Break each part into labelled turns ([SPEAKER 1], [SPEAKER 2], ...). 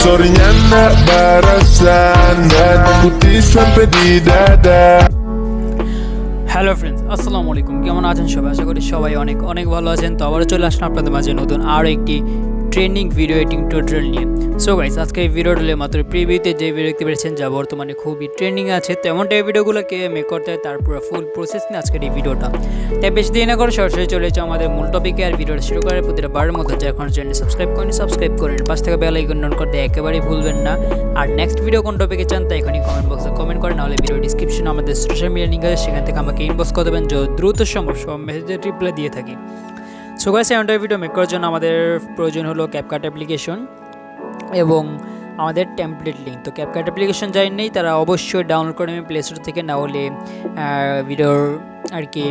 [SPEAKER 1] sensornya nak barasan dan putih sampai di dada.
[SPEAKER 2] Hello friends, আসসালামু আলাইকুম। কেমন আছেন সবাই? আশা করি সবাই অনেক অনেক ভালো আছেন। তো আবারও চলে আসলাম আপনাদের মাঝে নতুন আরও একটি ট্রেনিং ভিডিও এডিটিং টিউটোরিয়াল নিয়ে। সো গাইস, আজকে এই ভিডিওটা মাত্র প্রিভিউতে যে ভিডিও দেখতে পেরেছেন যা বর্তমানে খুবই ট্রেন্ডিং আছে, তেমন টাইপ ভিডিওগুলোকে মেক করতে হয় তার পুরো ফুল প্রসেস নিয়ে আজকের এই ভিডিওটা। তাই বেশি দেরি না করে সরাসরি চলে যাও আমাদের মূল টপিকে। আর ভিডিওটা শুরু করার প্রতিটা বারের মতো যা এখন চ্যানেল সাবস্ক্রাইব করেন, পাশ থেকে বেল আইকন অন করতে একেবারেই ভুলবেন না। আর নেক্সট ভিডিও কোন টপিকে চান তা এখনই কমেন্ট বক্সে কমেন্ট করেন, নাহলে ভিডিও ডিসক্রিপশনে আমাদের সোশ্যাল মিডিয়া লিঙ্ক আছে, সেখান থেকে আমাকে ইনবক্স করে দেবেন। দ্রুত সম্ভব সব মেসেজের রিপ্লাই দিয়ে থাকি। সো গাইস, এমন ভিডিও মেক করার জন্য আমাদের প্রয়োজন হলো ক্যাপকাট অ্যাপ্লিকেশন এবং আমাদের টেমপ্লেট লিঙ্ক। তো ক্যাপকাট অ্যাপ্লিকেশন যাই নেই তারা অবশ্যই ডাউনলোড করে নেবেন প্লে স্টোর থেকে, না হলে ভিডিওর আর কি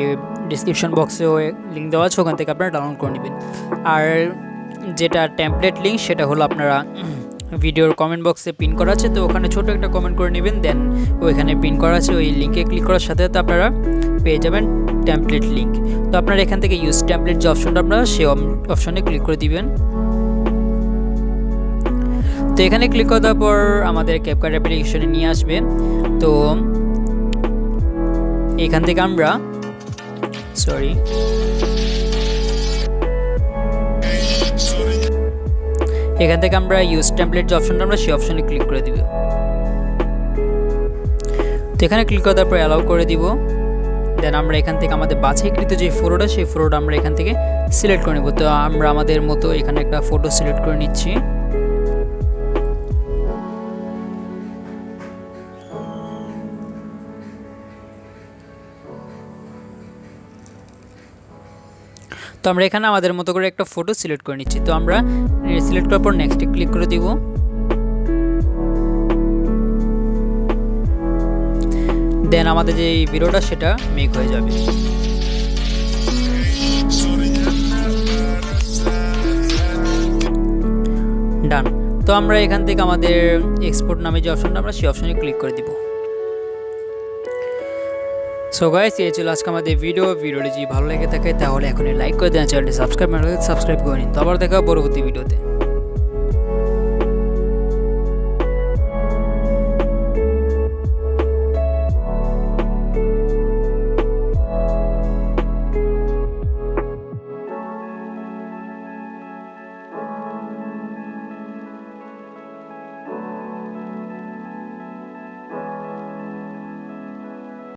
[SPEAKER 2] ডিসক্রিপশন বক্সেও লিঙ্ক দেওয়া আছে, ওখান থেকে আপনারা ডাউনলোড করে নেবেন। আর যেটা টেমপ্লেট লিঙ্ক সেটা হলো আপনারা ভিডিওর কমেন্ট বক্সে পিন করা আছে, তো ওখানে ছোটো একটা কমেন্ট করে নেবেন, দেন ওইখানে পিন করা আছে, ওই লিঙ্কে ক্লিক করার সাথে সাথে আপনারা পেয়ে যাবেন টেমপ্লেট লিঙ্ক। তো আপনারা এখান থেকে ইউজ টেমপ্লেট যে অপশনটা আপনারা সেই অপশনে ক্লিক করে দিবেন। তো এখানে ক্লিক করার পর আমাদের ক্যাপকাট অ্যাপ্লিকেশনে নিয়ে আসবে। তো এখান থেকে আমরা ইউজ টেমপ্লেট যে অপশনটা আমরা সেই অপশনে ক্লিক করে দিব। তো এখানে ক্লিক করার পর অ্যালাউ করে দিব। দেন আমরা এখান থেকে আমাদের বাছাইকৃত যে ফটোটা সেই ফটোটা আমরা এখান থেকে সিলেক্ট করে নেব। তো আমরা আমাদের মতো এখানে একটা ফটো সিলেক্ট করে নিচ্ছি। তো আমরা এখানে আমাদের মতো করে একটা ফটো সিলেক্ট করে নিচ্ছি। তো আমরা সিলেক্ট করার পর নেক্সটে ক্লিক করে দিব। দেন আমাদের যে ভিডিওটা সেটা মেক হয়ে যাবে। ডান। তো আমরা এখান থেকে আমাদের এক্সপোর্ট নামে যে অপশনটা আমরা সেই অপশনে ক্লিক করে দিব। সো গাইস, এই ছিল আজকে আমাদের ভিডিওটি যদি ভালো লেগে থাকে তাহলে এখনই লাইক করে দেন, চ্যানেলটি সাবস্ক্রাইব করে নিন। তো আবার দেখা পরবর্তী ভিডিওতে।